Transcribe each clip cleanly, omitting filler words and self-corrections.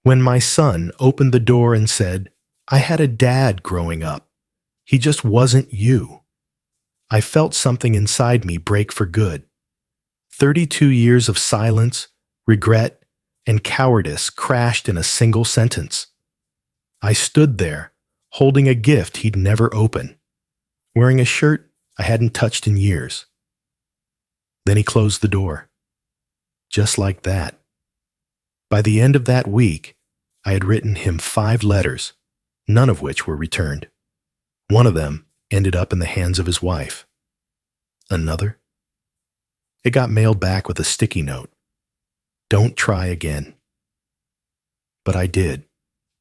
When my son opened the door and said, "I had a dad growing up. He just wasn't you," I felt something inside me break for good. 32 years of silence, regret, and cowardice crashed in a single sentence. I stood there, holding a gift he'd never open, wearing a shirt I hadn't touched in years. Then he closed the door. Just like that. By the end of that week, I had written him 5 letters, none of which were returned. One of them ended up in the hands of his wife. Another? It got mailed back with a sticky note. "Don't try again." But I did,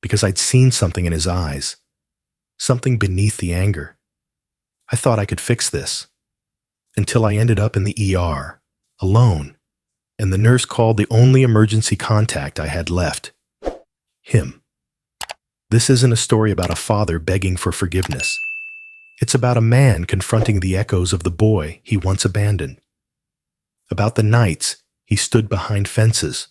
because I'd seen something in his eyes, something beneath the anger. I thought I could fix this, until I ended up in the ER, alone, and the nurse called the only emergency contact I had left. Him. This isn't a story about a father begging for forgiveness. It's about a man confronting the echoes of the boy he once abandoned. About the nights he stood behind fences,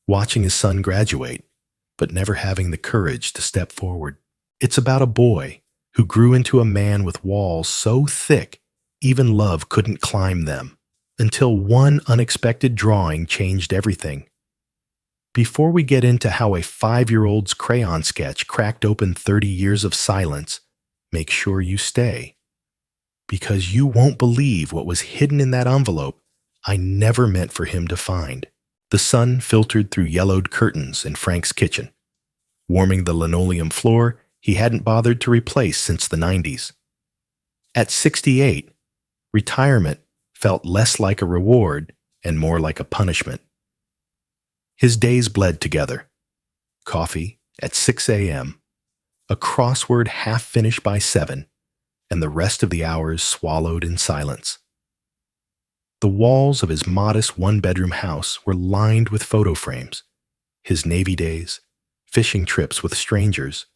watching his son graduate, but never having the courage to step forward. It's about a boy who grew into a man with walls so thick even love couldn't climb them, until one unexpected drawing changed everything. Before we get into how a 5-year-old's crayon sketch cracked open 30 years of silence, make sure you stay. Because you won't believe what was hidden in that envelope I never meant for him to find. The sun filtered through yellowed curtains in Frank's kitchen, warming the linoleum floor he hadn't bothered to replace since the 90s. At 68, retirement felt less like a reward and more like a punishment. His days bled together. Coffee at 6 a.m., a crossword half finished by 7, and the rest of the hours swallowed in silence. The walls of his modest one-bedroom house were lined with photo frames, his Navy days, fishing trips with strangers,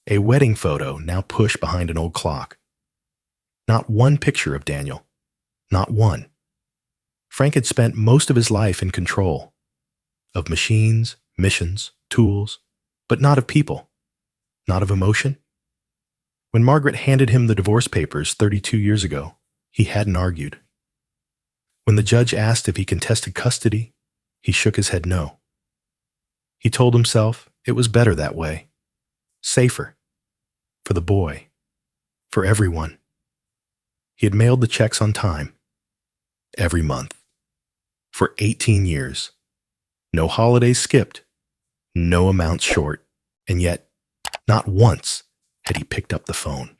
a wedding photo now pushed behind an old clock. Not one picture of Daniel. Not one. Frank had spent most of his life in control. Of machines, missions, tools, but not of people. Not of emotion. When Margaret handed him the divorce papers 32 years ago, he hadn't argued. When the judge asked if he contested custody, he shook his head no. He told himself it was better that way. Safer. For the boy. For everyone. He had mailed the checks on time. Every month. For 18 years. No holidays skipped. No amounts short. And yet, not once had he picked up the phone.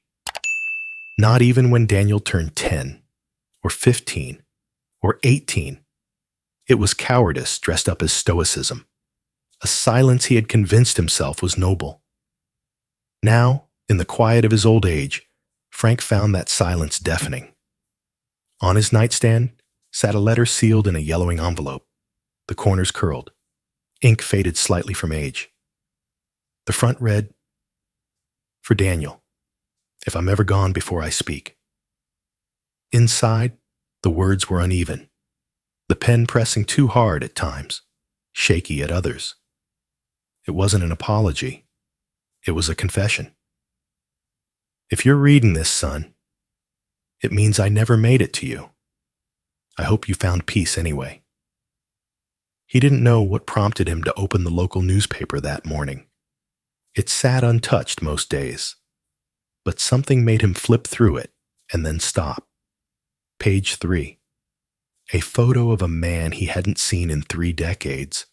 Not even when Daniel turned 10, or 15, or 18. It was cowardice dressed up as stoicism. A silence he had convinced himself was noble. Now, in the quiet of his old age, Frank found that silence deafening. On his nightstand sat a letter sealed in a yellowing envelope, the corners curled, ink faded slightly from age. The front read, "For Daniel, if I'm ever gone before I speak." Inside, the words were uneven, the pen pressing too hard at times, shaky at others. It wasn't an apology. It was a confession. "If you're reading this, son, it means I never made it to you. I hope you found peace anyway." He didn't know what prompted him to open the local newspaper that morning. It sat untouched most days, but something made him flip through it and then stop. Page 3. A photo of a man he hadn't seen in 3 decades.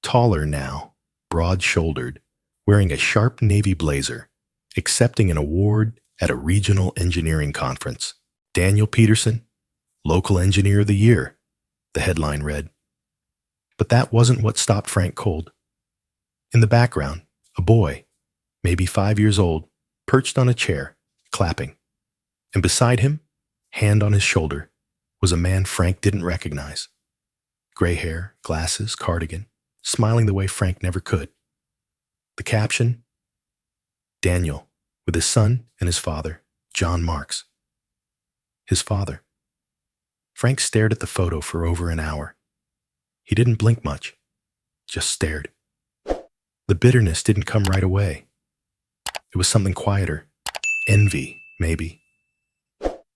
Taller now, broad-shouldered, wearing a sharp navy blazer, accepting an award at a regional engineering conference. "Daniel Peterson, Local Engineer of the Year," the headline read. But that wasn't what stopped Frank cold. In the background, a boy, maybe 5 years old, perched on a chair, clapping. And beside him, hand on his shoulder, was a man Frank didn't recognize. Gray hair, glasses, cardigan, smiling the way Frank never could. The caption, "Daniel, with his son and his father, John Marks." His father. Frank stared at the photo for over an hour. He didn't blink much, just stared. The bitterness didn't come right away. It was something quieter. Envy, maybe.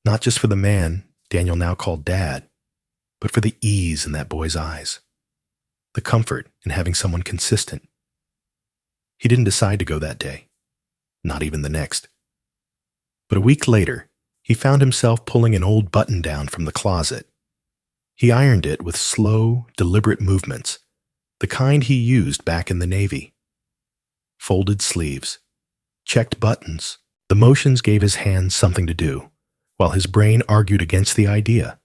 Not just for the man Daniel now called Dad, but for the ease in that boy's eyes. The comfort in having someone consistent. He didn't decide to go that day. Not even the next. But a week later, he found himself pulling an old button down from the closet. He ironed it with slow, deliberate movements, the kind he used back in the Navy. Folded sleeves, checked buttons. The motions gave his hands something to do, while his brain argued against the idea.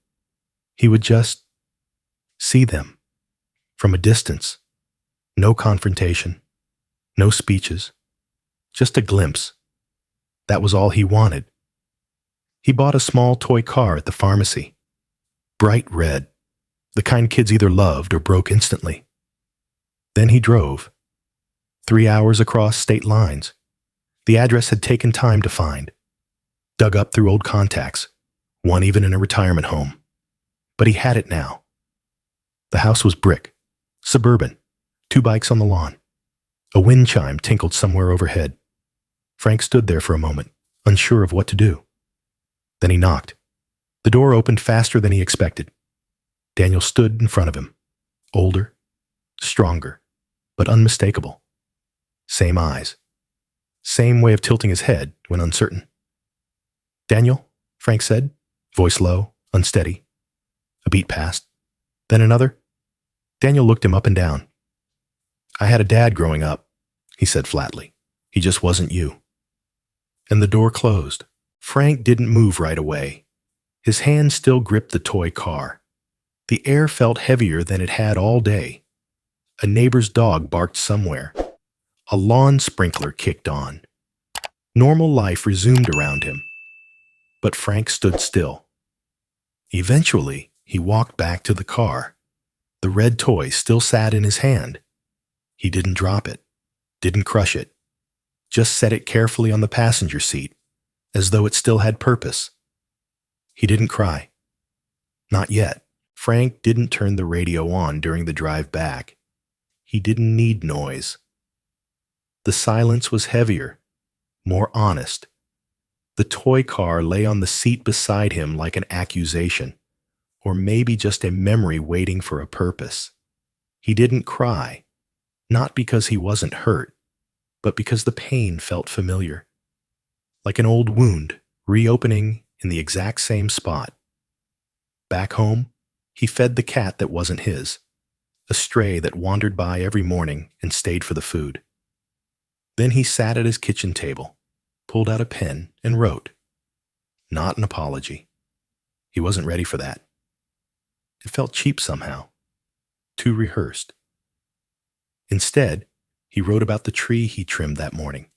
He would just see them, from a distance. No confrontation, no speeches, just a glimpse. That was all he wanted. He bought a small toy car at the pharmacy. Bright red, the kind kids either loved or broke instantly. Then he drove. 3 hours across state lines. The address had taken time to find. Dug up through old contacts, one even in a retirement home. But he had it now. The house was brick, suburban, 2 bikes on the lawn. A wind chime tinkled somewhere overhead. Frank stood there for a moment, unsure of what to do. Then he knocked. The door opened faster than he expected. Daniel stood in front of him, older, stronger, but unmistakable. Same eyes. Same way of tilting his head when uncertain. "Daniel," Frank said, voice low, unsteady. A beat passed. Then another. Daniel looked him up and down. "I had a dad growing up," he said flatly. "He just wasn't you." And the door closed. Frank didn't move right away. His hand still gripped the toy car. The air felt heavier than it had all day. A neighbor's dog barked somewhere. A lawn sprinkler kicked on. Normal life resumed around him. But Frank stood still. Eventually, he walked back to the car. The red toy still sat in his hand. He didn't drop it, didn't crush it, just set it carefully on the passenger seat, as though it still had purpose. He didn't cry. Not yet. Frank didn't turn the radio on during the drive back. He didn't need noise. The silence was heavier, more honest. The toy car lay on the seat beside him like an accusation, or maybe just a memory waiting for a purpose. He didn't cry, not because he wasn't hurt, but because the pain felt familiar, like an old wound reopening in the exact same spot. Back home, he fed the cat that wasn't his, a stray that wandered by every morning and stayed for the food. Then he sat at his kitchen table, pulled out a pen, and wrote. Not an apology. He wasn't ready for that. It felt cheap somehow, too rehearsed. Instead, he wrote about the tree he trimmed that morning,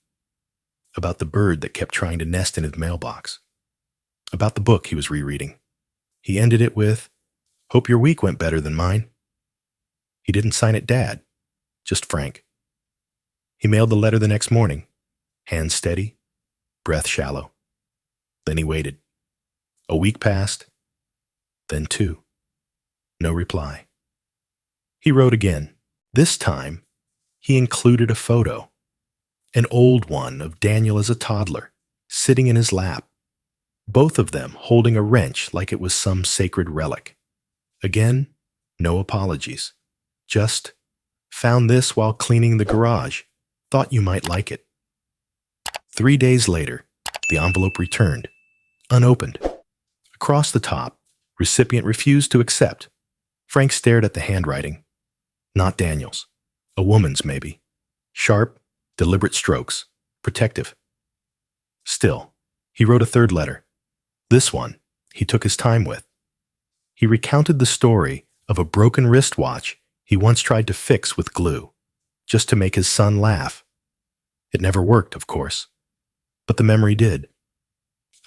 about the bird that kept trying to nest in his mailbox, about the book he was rereading. He ended it with, "Hope your week went better than mine." He didn't sign it Dad, just Frank. He mailed the letter the next morning, hands steady, breath shallow. Then he waited. A week passed, then 2. No reply. He wrote again. This time, he included a photo, an old one of Daniel as a toddler, sitting in his lap, both of them holding a wrench like it was some sacred relic. Again, no apologies. Just, found this while cleaning the garage. Thought you might like it. 3 days later, the envelope returned, unopened. Across the top, recipient refused to accept. Frank stared at the handwriting. Not Daniel's. A woman's, maybe. Sharp, deliberate strokes. Protective. Still, he wrote a third letter. This one, he took his time with. He recounted the story of a broken wristwatch he once tried to fix with glue, just to make his son laugh. It never worked, of course, but the memory did.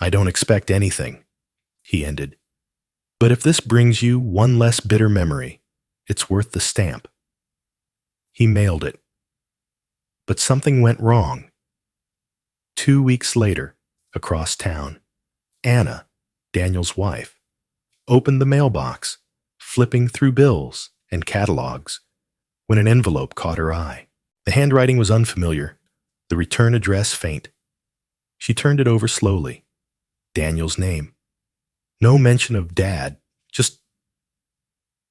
"I don't expect anything," he ended. "But if this brings you one less bitter memory, it's worth the stamp." He mailed it. But something went wrong. 2 weeks later, across town, Anna, Daniel's wife, opened the mailbox, flipping through bills and catalogs, when an envelope caught her eye. The handwriting was unfamiliar, the return address faint. She turned it over slowly. Daniel's name. No mention of Dad, just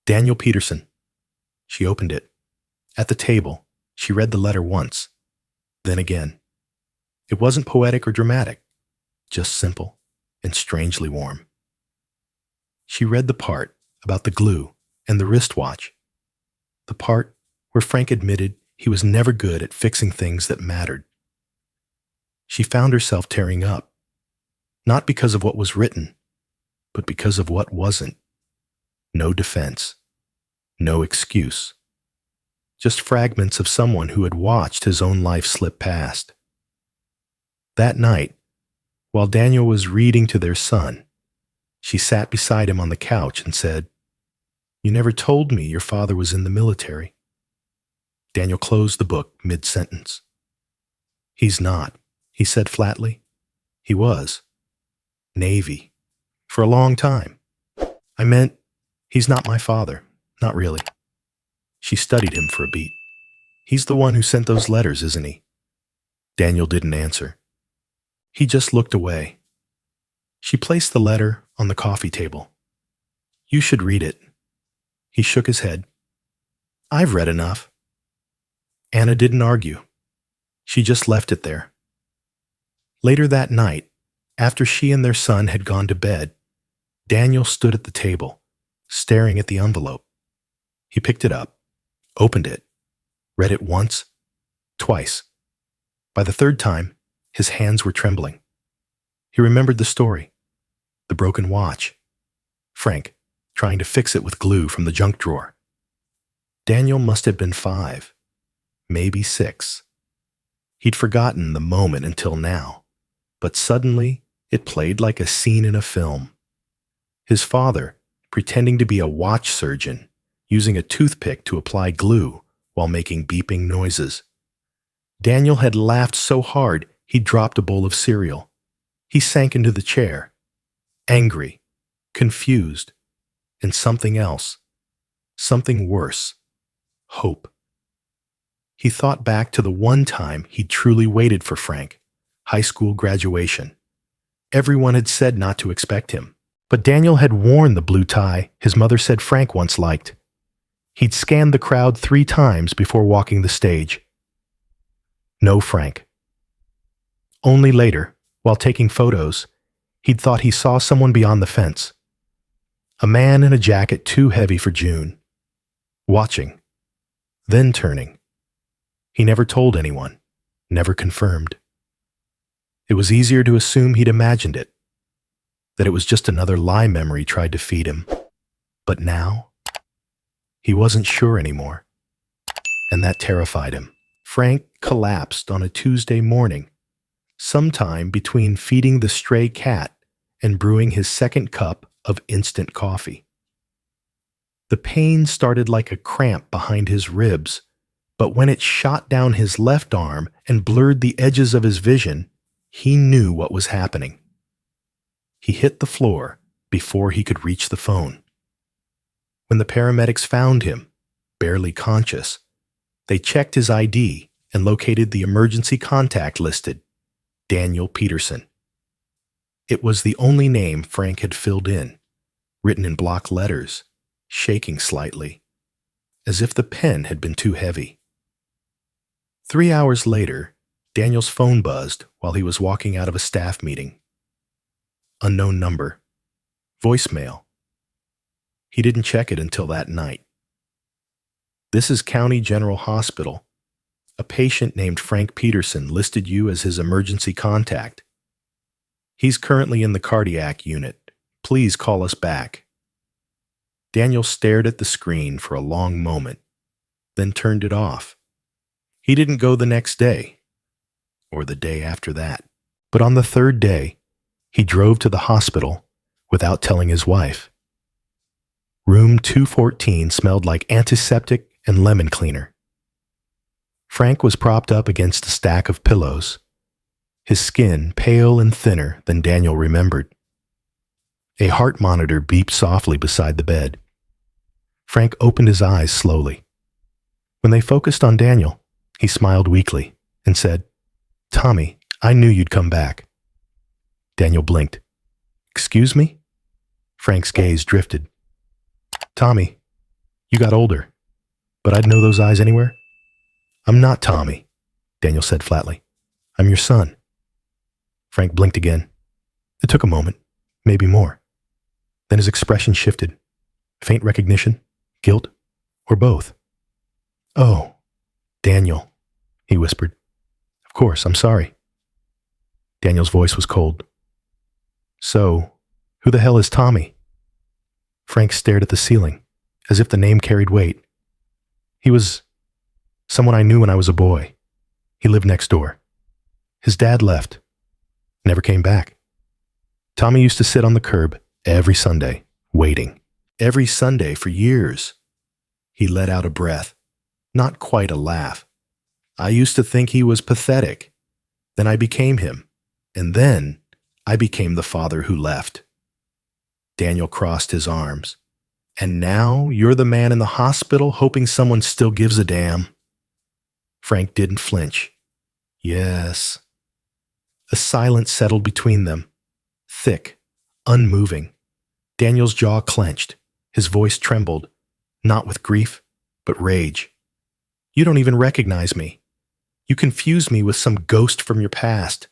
Daniel Peterson. She opened it. At the table, she read the letter once, then again. It wasn't poetic or dramatic, just simple and strangely warm. She read the part about the glue and the wristwatch, the part where Frank admitted he was never good at fixing things that mattered. She found herself tearing up, not because of what was written, but because of what wasn't. No defense, no excuse. Just fragments of someone who had watched his own life slip past. That night, while Daniel was reading to their son, she sat beside him on the couch and said, "You never told me your father was in the military." Daniel closed the book mid-sentence. "He's not," he said flatly. "He was. Navy. For a long time. I meant, he's not my father. Not really." She studied him for a beat. "He's the one who sent those letters, isn't he?" Daniel didn't answer. He just looked away. She placed the letter on the coffee table. "You should read it." He shook his head. "I've read enough." Anna didn't argue. She just left it there. Later that night, after she and their son had gone to bed, Daniel stood at the table, staring at the envelope. He picked it up, opened it, read it once, twice. By the third time, his hands were trembling. He remembered the story, the broken watch, Frank trying to fix it with glue from the junk drawer. Daniel must have been 5, maybe 6. He'd forgotten the moment until now, but suddenly it played like a scene in a film. His father, pretending to be a watch surgeon, using a toothpick to apply glue while making beeping noises. Daniel had laughed so hard he dropped a bowl of cereal. He sank into the chair, angry, confused, and something else, something worse, hope. He thought back to the one time he'd truly waited for Frank, high school graduation. Everyone had said not to expect him, but Daniel had worn the blue tie his mother said Frank once liked. He'd scanned the crowd 3 times before walking the stage. No Frank. Only later, while taking photos, he'd thought he saw someone beyond the fence. A man in a jacket too heavy for June. Watching. Then turning. He never told anyone, never confirmed. It was easier to assume he'd imagined it, that it was just another lie memory tried to feed him. But now, he wasn't sure anymore, and that terrified him. Frank collapsed on a Tuesday morning, sometime between feeding the stray cat and brewing his second cup of instant coffee. The pain started like a cramp behind his ribs, but when it shot down his left arm and blurred the edges of his vision, he knew what was happening. He hit the floor before he could reach the phone. When the paramedics found him, barely conscious, they checked his ID and located the emergency contact listed, Daniel Peterson. It was the only name Frank had filled in, written in block letters, shaking slightly, as if the pen had been too heavy. 3 hours later, Daniel's phone buzzed while he was walking out of a staff meeting. Unknown number. Voicemail. He didn't check it until that night. "This is County General Hospital. A patient named Frank Peterson listed you as his emergency contact. He's currently in the cardiac unit. Please call us back." Daniel stared at the screen for a long moment, then turned it off. He didn't go the next day, or the day after that. But on the 3rd day, he drove to the hospital without telling his wife. Room 214 smelled like antiseptic and lemon cleaner. Frank was propped up against a stack of pillows, his skin pale and thinner than Daniel remembered. A heart monitor beeped softly beside the bed. Frank opened his eyes slowly. When they focused on Daniel, He smiled weakly and said, "Tommy, I knew you'd come back." Daniel blinked. "Excuse me?" Frank's gaze drifted. "Tommy, you got older, but I'd know those eyes anywhere." "I'm not Tommy," Daniel said flatly. "I'm your son." Frank blinked again. It took a moment, maybe more. Then his expression shifted. Faint recognition, guilt, or both. "Oh, Daniel," he whispered. "Of course, I'm sorry." Daniel's voice was cold. "So, who the hell is Tommy?" Frank stared at the ceiling, as if the name carried weight. "He was someone I knew when I was a boy. He lived next door. His dad left. Never came back. Tommy used to sit on the curb every Sunday, waiting. Every Sunday for years." He let out a breath, not quite a laugh. "I used to think he was pathetic. Then I became him. And then I became the father who left." Daniel crossed his arms. "And now you're the man in the hospital hoping someone still gives a damn." Frank didn't flinch. "Yes." A silence settled between them, thick, unmoving. Daniel's jaw clenched. His voice trembled, not with grief, but rage. "You don't even recognize me. You confuse me with some ghost from your past.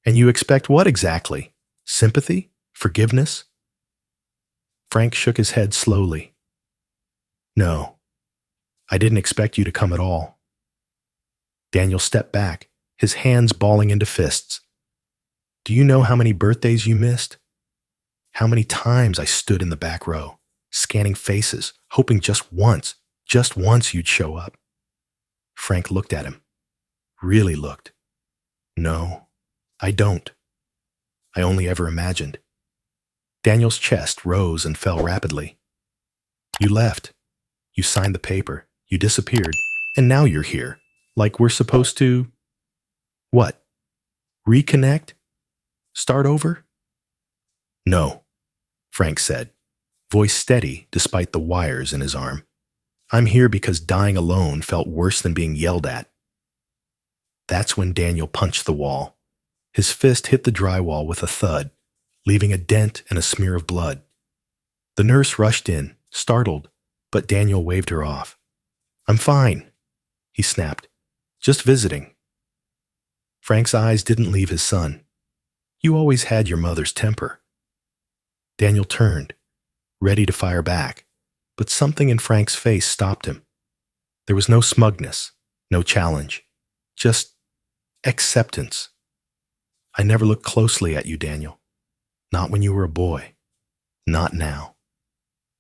And you expect what exactly? Sympathy? Forgiveness?" Frank shook his head slowly. "No, I didn't expect you to come at all." Daniel stepped back, his hands balling into fists. "Do you know how many birthdays you missed? How many times I stood in the back row, scanning faces, hoping just once you'd show up?" Frank looked at him. Really looked. "No, I don't. I only ever imagined." Daniel's chest rose and fell rapidly. "You left. You signed the paper. You disappeared. And now you're here. Like we're supposed to... What? Reconnect? Start over?" "No," Frank said, voice steady despite the wires in his arm. "I'm here because dying alone felt worse than being yelled at." That's when Daniel punched the wall. His fist hit the drywall with a thud, leaving a dent and a smear of blood. The nurse rushed in, startled, but Daniel waved her off. "I'm fine," he snapped. "Just visiting." Frank's eyes didn't leave his son. "You always had your mother's temper." Daniel turned, ready to fire back, but something in Frank's face stopped him. There was no smugness, no challenge, just acceptance. "I never looked closely at you, Daniel. Not when you were a boy. Not now.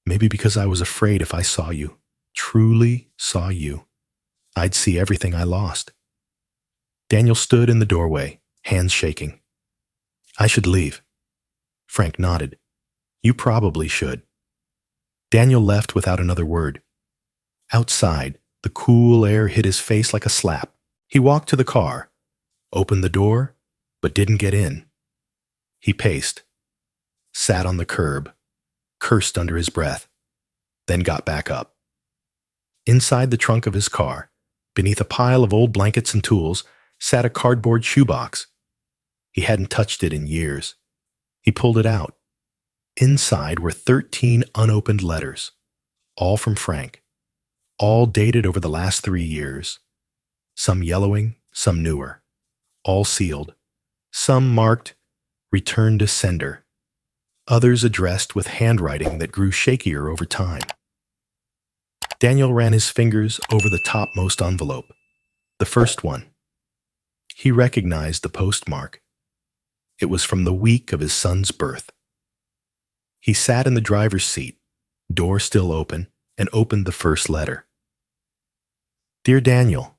Maybe because I was afraid if I saw you, truly saw you, I'd see everything I lost." Daniel stood in the doorway, hands shaking. "I should leave." Frank nodded. "You probably should." Daniel left without another word. Outside, the cool air hit his face like a slap. He walked to the car, opened the door, but didn't get in. He paced, sat on the curb, cursed under his breath, then got back up. Inside the trunk of his car, beneath a pile of old blankets and tools, sat a cardboard shoebox. He hadn't touched it in years. He pulled it out. Inside were 13 unopened letters, all from Frank, all dated over the last 3 years. Some yellowing, some newer, all sealed. Some marked, "Return to sender." Others addressed with handwriting that grew shakier over time. Daniel ran his fingers over the topmost envelope, the first one. He recognized the postmark. It was from the week of his son's birth. He sat in the driver's seat, door still open, and opened the first letter. "Dear Daniel,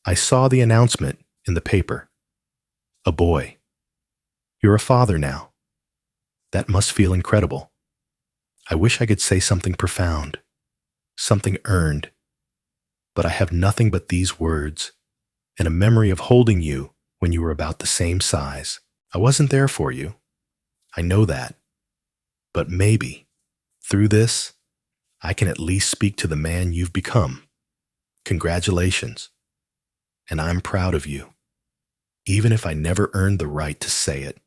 I saw the announcement in the paper. A boy. You're a father now. That must feel incredible. I wish I could say something profound, something earned, but I have nothing but these words and a memory of holding you when you were about the same size. I wasn't there for you. I know that. But maybe, through this, I can at least speak to the man you've become. Congratulations. and I'm proud of you, even if I never earned the right to say it."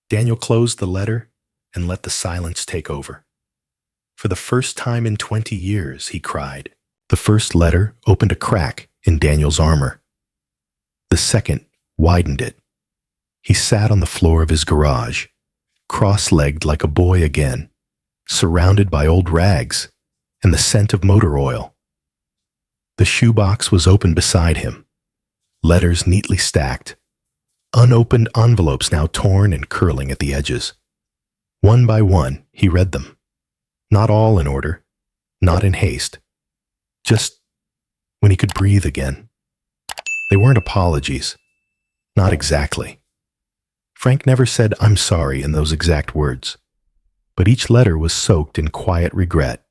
Daniel closed the letter and let the silence take over. For the first time in 20 years, he cried. The first letter opened a crack in Daniel's armor. The second widened it. He sat on the floor of his garage, cross-legged like a boy again, surrounded by old rags and the scent of motor oil. The shoebox was open beside him, letters neatly stacked, unopened envelopes now torn and curling at the edges. One by one, he read them, not all in order, not in haste, just when he could breathe again. They weren't apologies, not exactly. Frank never said "I'm sorry" in those exact words, but each letter was soaked in quiet regret,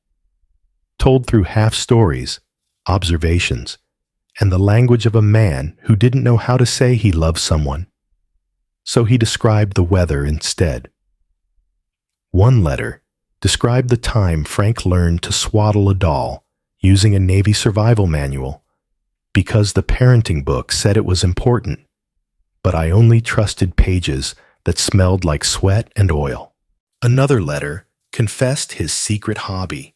told through half-stories, observations, and the language of a man who didn't know how to say he loved someone. So he described the weather instead. One letter described the time Frank learned to swaddle a doll using a Navy survival manual because the parenting book said it was important, but I only trusted pages that smelled like sweat and oil. Another letter confessed his secret hobby: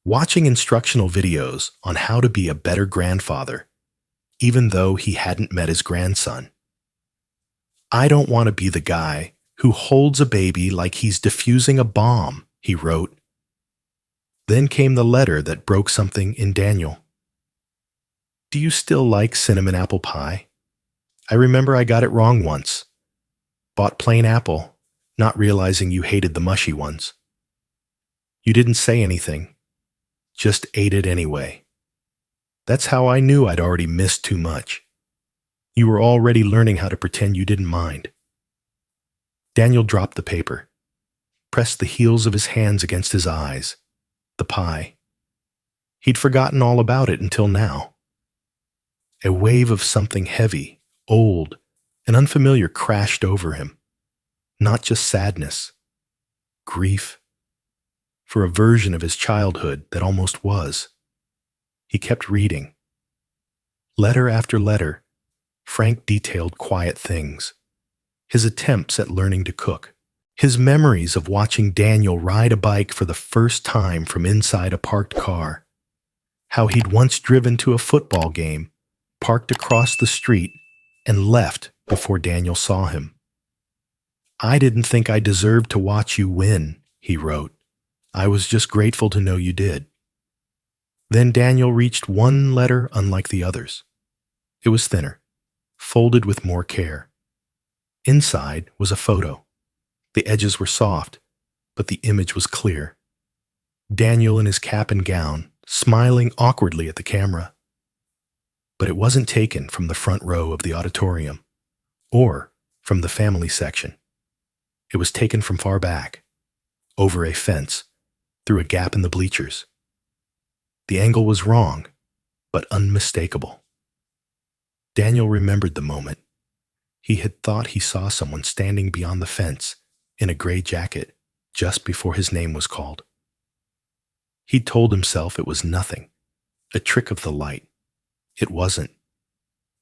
watching instructional videos on how to be a better grandfather, even though he hadn't met his grandson. "I don't want to be the guy who holds a baby like he's defusing a bomb," he wrote. Then came the letter that broke something in Daniel. "Do you still like cinnamon apple pie? I remember I got it wrong once. Bought plain apple, not realizing you hated the mushy ones. You didn't say anything, just ate it anyway. That's how I knew I'd already missed too much. You were already learning how to pretend you didn't mind." Daniel dropped the paper, pressed the heels of his hands against his eyes. The pie. He'd forgotten all about it until now. A wave of something heavy, old, and unfamiliar crashed over him. Not just sadness, grief, for a version of his childhood that almost was. He kept reading. Letter after letter, Frank detailed quiet things: his attempts at learning to cook, his memories of watching Daniel ride a bike for the first time from inside a parked car, how he'd once driven to a football game, parked across the street, and left before Daniel saw him. "I didn't think I deserved to watch you win," he wrote. "I was just grateful to know you did." Then Daniel reached one letter unlike the others. It was thinner, folded with more care. Inside was a photo. The edges were soft, but the image was clear. Daniel in his cap and gown, smiling awkwardly at the camera. But it wasn't taken from the front row of the auditorium, or from the family section. It was taken from far back, over a fence, through a gap in the bleachers. The angle was wrong, but unmistakable. Daniel remembered the moment. He had thought he saw someone standing beyond the fence in a gray jacket just before his name was called. He'd told himself it was nothing, a trick of the light. It wasn't.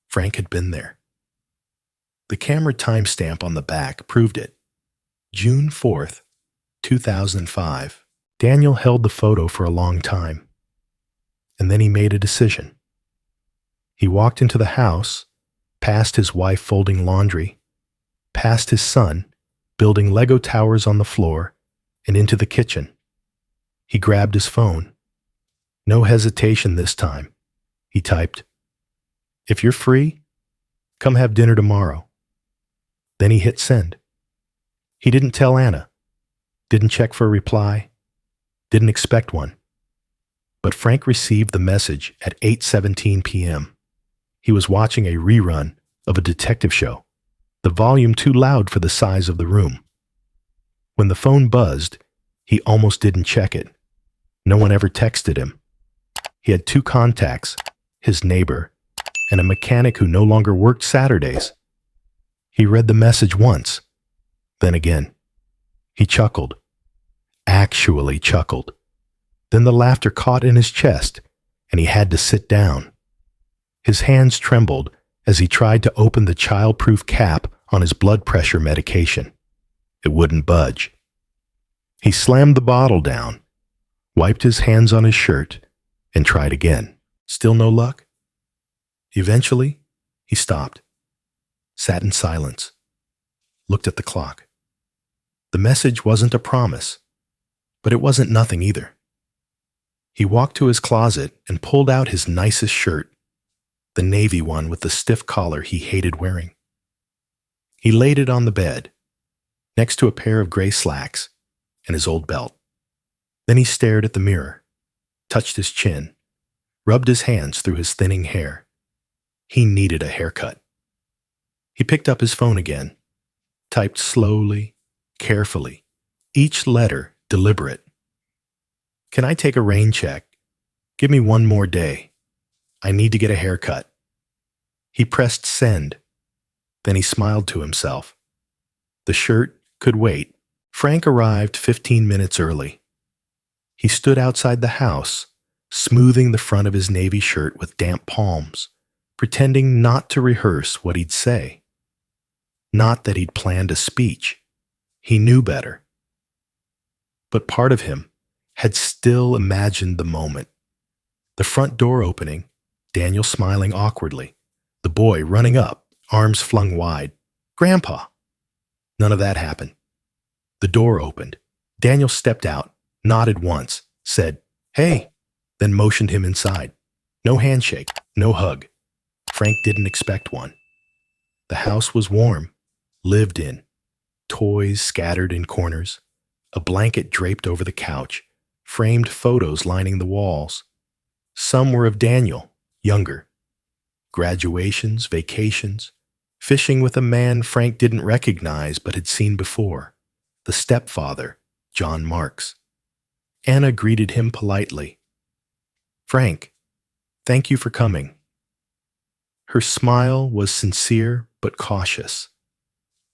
Frank had been there. The camera timestamp on the back proved it. June 4th, 2005. Daniel held the photo for a long time, and then he made a decision. He walked into the house, past his wife folding laundry, past his son building Lego towers on the floor, and into the kitchen. He grabbed his phone. No hesitation this time. He typed, "If you're free, come have dinner tomorrow." Then he hit send. He didn't tell Anna, didn't check for a reply, didn't expect one. But Frank received the message at 8:17 p.m. He was watching a rerun of a detective show, the volume too loud for the size of the room. When the phone buzzed, he almost didn't check it. No one ever texted him. He had two contacts, his neighbor and a mechanic who no longer worked Saturdays. He read the message once, then again. He chuckled, actually chuckled. Then the laughter caught in his chest, and he had to sit down. His hands trembled as he tried to open the child-proof cap on his blood pressure medication. It wouldn't budge. He slammed the bottle down, wiped his hands on his shirt, and tried again. Still no luck? Eventually, he stopped, sat in silence, looked at the clock. The message wasn't a promise, but it wasn't nothing either. He walked to his closet and pulled out his nicest shirt, the navy one with the stiff collar he hated wearing. He laid it on the bed, next to a pair of gray slacks and his old belt. Then he stared at the mirror, touched his chin, rubbed his hands through his thinning hair. He needed a haircut. He picked up his phone again, typed slowly, carefully, each letter deliberate. "Can I take a rain check? Give me one more day. I need to get a haircut." He pressed send. Then he smiled to himself. The shirt could wait. Frank arrived 15 minutes early. He stood outside the house, smoothing the front of his navy shirt with damp palms, pretending not to rehearse what he'd say. Not that he'd planned a speech. He knew better. But part of him had still imagined the moment. The front door opening, Daniel smiling awkwardly, the boy running up, arms flung wide. "Grandpa!" None of that happened. The door opened. Daniel stepped out, nodded once, said, "Hey," then motioned him inside. No handshake, no hug. Frank didn't expect one. The house was warm, lived in, toys scattered in corners, a blanket draped over the couch, framed photos lining the walls. Some were of Daniel, younger. Graduations, vacations, fishing with a man Frank didn't recognize but had seen before, the stepfather, John Marks. Anna greeted him politely. "Frank, thank you for coming." Her smile was sincere but cautious,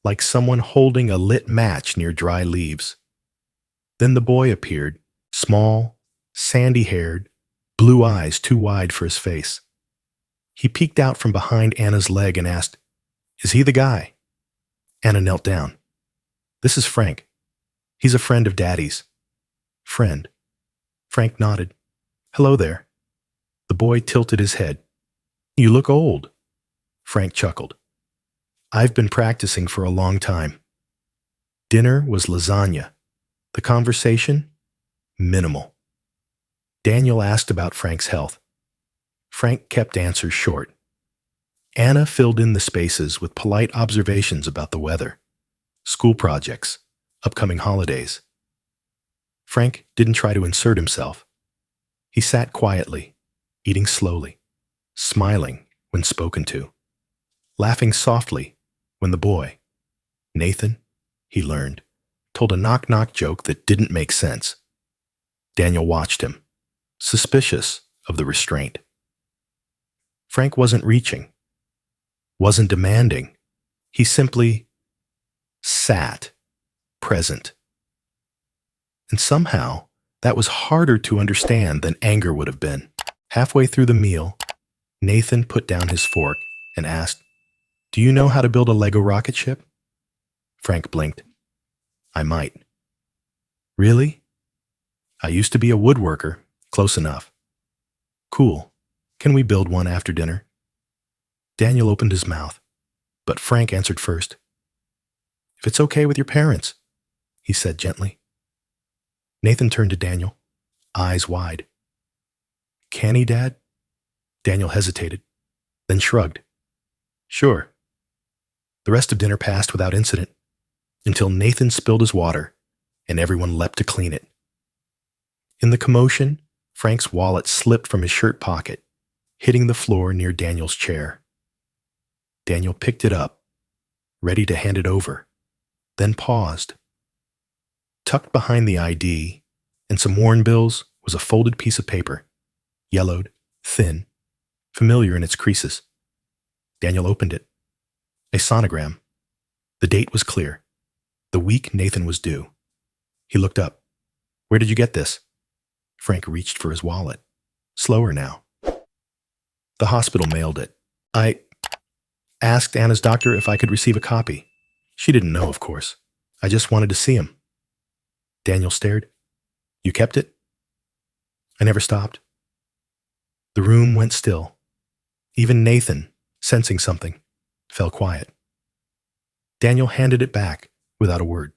like someone holding a lit match near dry leaves. Then the boy appeared, small, sandy-haired, blue eyes too wide for his face. He peeked out from behind Anna's leg and asked, "Is he the guy?" Anna knelt down. "This is Frank. He's a friend of Daddy's." "Friend?" Frank nodded. "Hello there." The boy tilted his head. "You look old." Frank chuckled. "I've been practicing for a long time." Dinner was lasagna. The conversation? Minimal. Daniel asked about Frank's health. Frank kept answers short. Anna filled in the spaces with polite observations about the weather, school projects, upcoming holidays. Frank didn't try to insert himself. He sat quietly, eating slowly, smiling when spoken to, laughing softly when the boy, Nathan, he learned, told a knock-knock joke that didn't make sense. Daniel watched him, suspicious of the restraint. Frank wasn't reaching, wasn't demanding. He simply sat, present. And somehow, that was harder to understand than anger would have been. Halfway through the meal, Nathan put down his fork and asked, "Do you know how to build a Lego rocket ship?" Frank blinked. "I might." "Really?" "I used to be a woodworker. Close enough." "Cool. Can we build one after dinner?" Daniel opened his mouth, but Frank answered first. "If it's okay with your parents," he said gently. Nathan turned to Daniel, eyes wide. "Can he, Dad?" Daniel hesitated, then shrugged. "Sure." The rest of dinner passed without incident, until Nathan spilled his water, and everyone leapt to clean it. In the commotion, Frank's wallet slipped from his shirt pocket, hitting the floor near Daniel's chair. Daniel picked it up, ready to hand it over, then paused. Tucked behind the ID and some worn bills was a folded piece of paper, yellowed, thin, familiar in its creases. Daniel opened it. A sonogram. The date was clear. The week Nathan was due. He looked up. "Where did you get this?" Frank reached for his wallet. Slower now. The hospital mailed it. I asked Anna's doctor if I could receive a copy. She didn't know, of course. I just wanted to see him. Daniel stared. You kept it? I never stopped. The room went still. Even Nathan, sensing something, fell quiet. Daniel handed it back without a word.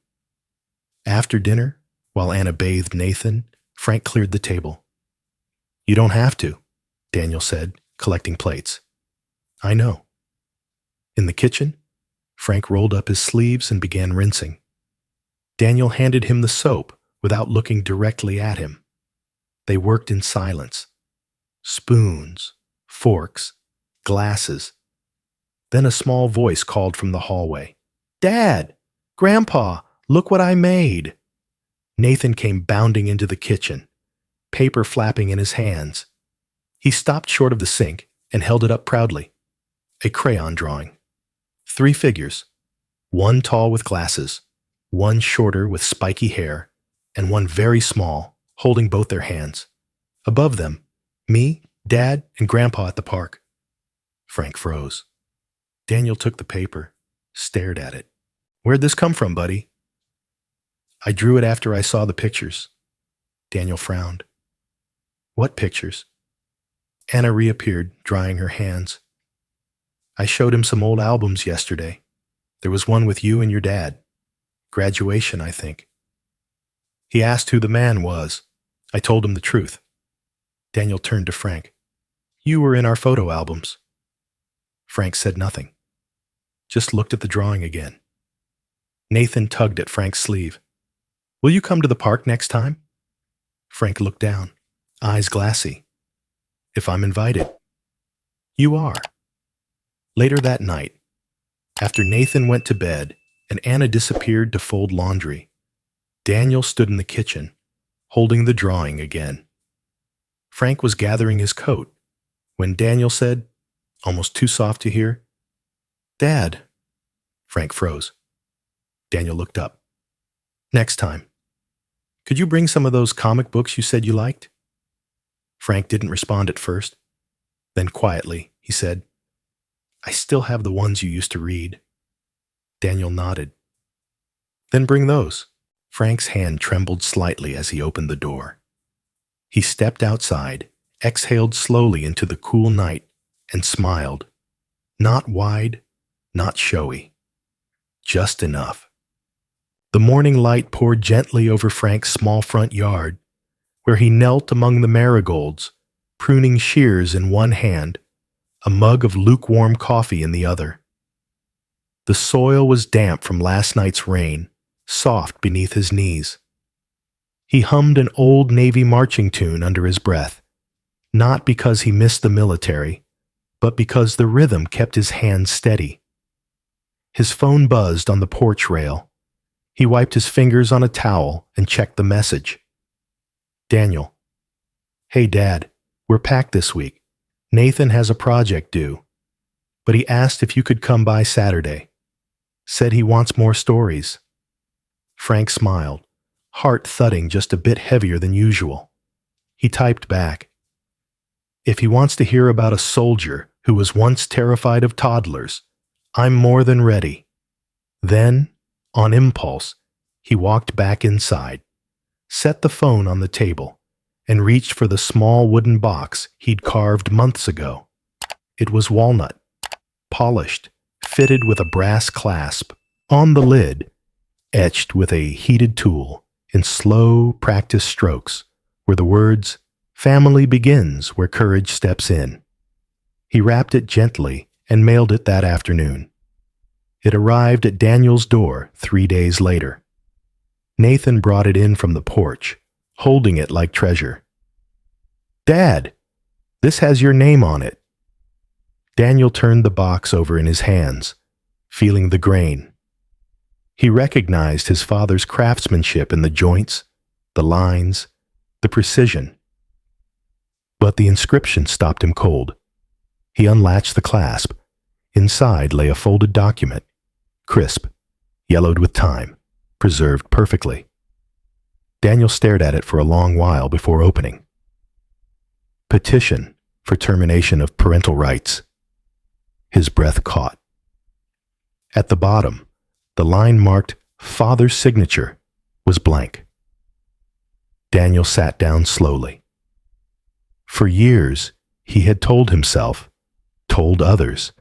After dinner, while Anna bathed Nathan, Frank cleared the table. You don't have to, Daniel said, collecting plates. I know. In the kitchen, Frank rolled up his sleeves and began rinsing. Daniel handed him the soap without looking directly at him. They worked in silence. Spoons, forks, glasses. Then a small voice called from the hallway. Dad! Grandpa! Look what I made! Nathan came bounding into the kitchen, paper flapping in his hands. He stopped short of the sink and held it up proudly. A crayon drawing. 3 figures. One tall with glasses, one shorter with spiky hair, and one very small, holding both their hands. Above them, me, Dad, and Grandpa at the park. Frank froze. Daniel took the paper, stared at it. Where'd this come from, buddy? I drew it after I saw the pictures. Daniel frowned. What pictures? Anna reappeared, drying her hands. I showed him some old albums yesterday. There was one with you and your dad. Graduation, I think. He asked who the man was. I told him the truth. Daniel turned to Frank. You were in our photo albums. Frank said nothing. Just looked at the drawing again. Nathan tugged at Frank's sleeve. Will you come to the park next time? Frank looked down, eyes glassy. If I'm invited. You are. Later that night, after Nathan went to bed and Anna disappeared to fold laundry, Daniel stood in the kitchen, holding the drawing again. Frank was gathering his coat when Daniel said, almost too soft to hear, Dad. Frank froze. Daniel looked up. Next time. Could you bring some of those comic books you said you liked? Frank didn't respond at first. Then quietly, he said, I still have the ones you used to read. Daniel nodded. Then bring those. Frank's hand trembled slightly as he opened the door. He stepped outside, exhaled slowly into the cool night, and smiled. Not wide, not showy. Just enough. The morning light poured gently over Frank's small front yard, where he knelt among the marigolds, pruning shears in one hand, a mug of lukewarm coffee in the other. The soil was damp from last night's rain, soft beneath his knees. He hummed an old Navy marching tune under his breath, not because he missed the military, but because the rhythm kept his hands steady. His phone buzzed on the porch rail. He wiped his fingers on a towel and checked the message. Daniel. Hey, Dad, we're packed this week. Nathan has a project due, but he asked if you could come by Saturday. Said he wants more stories. Frank smiled, heart thudding just a bit heavier than usual. He typed back, if he wants to hear about a soldier who was once terrified of toddlers, I'm more than ready. Then, on impulse, he walked back inside, set the phone on the table, and reached for the small wooden box he'd carved months ago. It was walnut, polished, fitted with a brass clasp. On the lid, etched with a heated tool, in slow practice strokes, were the words, Family begins where courage steps in. He wrapped it gently and mailed it that afternoon. It arrived at Daniel's door 3 days later. Nathan brought it in from the porch, holding it like treasure. Dad, this has your name on it. Daniel turned the box over in his hands, feeling the grain. He recognized his father's craftsmanship in the joints, the lines, the precision. But the inscription stopped him cold. He unlatched the clasp. Inside lay a folded document, crisp, yellowed with time, preserved perfectly. Daniel stared at it for a long while before opening. Petition for termination of parental rights. His breath caught. At the bottom, the line marked Father's signature was blank. Daniel sat down slowly. For years, he had told himself, told others,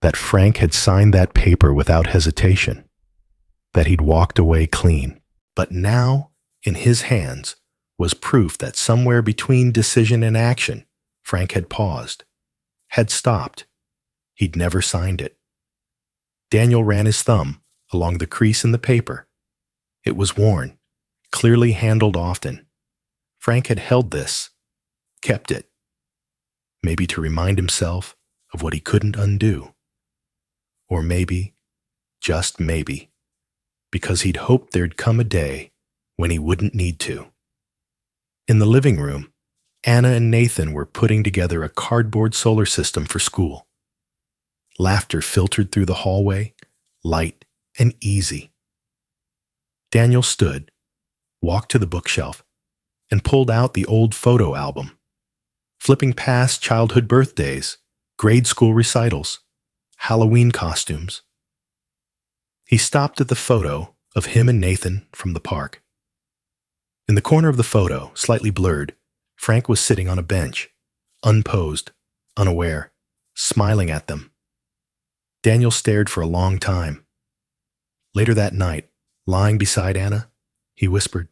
that Frank had signed that paper without hesitation, that he'd walked away clean. But now, in his hands, was proof that somewhere between decision and action, Frank had paused, had stopped. He'd never signed it. Daniel ran his thumb along the crease in the paper. It was worn, clearly handled often. Frank had held this, kept it, maybe to remind himself of what he couldn't undo. Or maybe, just maybe, because he'd hoped there'd come a day when he wouldn't need to. In the living room, Anna and Nathan were putting together a cardboard solar system for school. Laughter filtered through the hallway, light and easy. Daniel stood, walked to the bookshelf, and pulled out the old photo album, flipping past childhood birthdays, grade school recitals, Halloween costumes. He stopped at the photo of him and Nathan from the park. In the corner of the photo, slightly blurred, Frank was sitting on a bench, unposed, unaware, smiling at them. Daniel stared for a long time. Later that night, lying beside Anna, he whispered,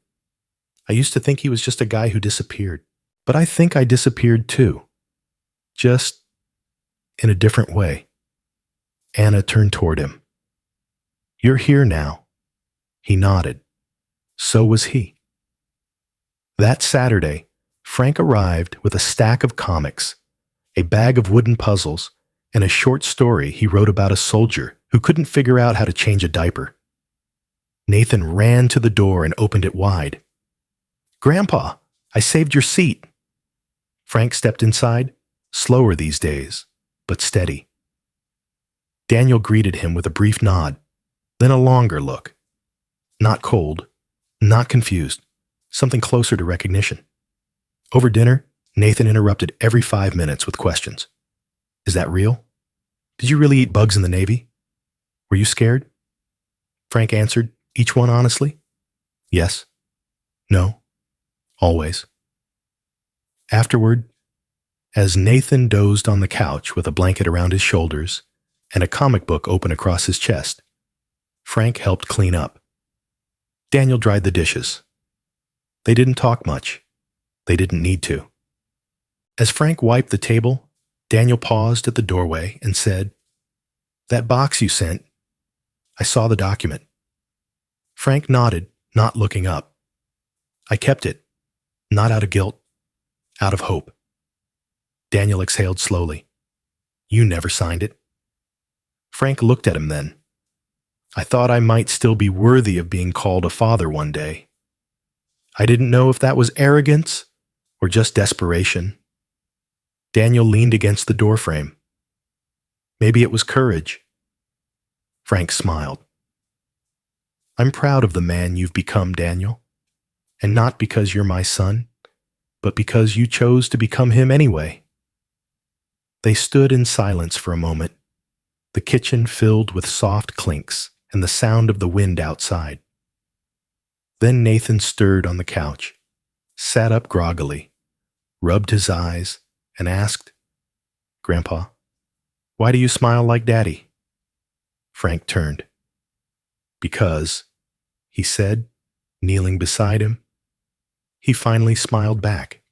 "I used to think he was just a guy who disappeared, but I think I disappeared too. Just in a different way." Anna turned toward him. "You're here now." He nodded. So was he. That Saturday, Frank arrived with a stack of comics, a bag of wooden puzzles, and a short story he wrote about a soldier who couldn't figure out how to change a diaper. Nathan ran to the door and opened it wide. "Grandpa, I saved your seat." Frank stepped inside, slower these days, but steady. Daniel greeted him with a brief nod, then a longer look. Not cold, not confused, something closer to recognition. Over dinner, Nathan interrupted every 5 minutes with questions. "Is that real? Did you really eat bugs in the Navy? Were you scared?" Frank answered, each one honestly. "Yes. No. Always." Afterward, as Nathan dozed on the couch with a blanket around his shoulders and a comic book open across his chest, Frank helped clean up. Daniel dried the dishes. They didn't talk much. They didn't need to. As Frank wiped the table, Daniel paused at the doorway and said, "That box you sent, I saw the document." Frank nodded, not looking up. "I kept it, not out of guilt, out of hope." Daniel exhaled slowly. "You never signed it." Frank looked at him then. "I thought I might still be worthy of being called a father one day. I didn't know if that was arrogance or just desperation." Daniel leaned against the doorframe. "Maybe it was courage." Frank smiled. "I'm proud of the man you've become, Daniel, and not because you're my son, but because you chose to become him anyway." They stood in silence for a moment, the kitchen filled with soft clinks and the sound of the wind outside. Then Nathan stirred on the couch, sat up groggily, rubbed his eyes, and asked, "Grandpa, why do you smile like Daddy?" Frank turned. "Because," he said, kneeling beside him. He finally smiled back.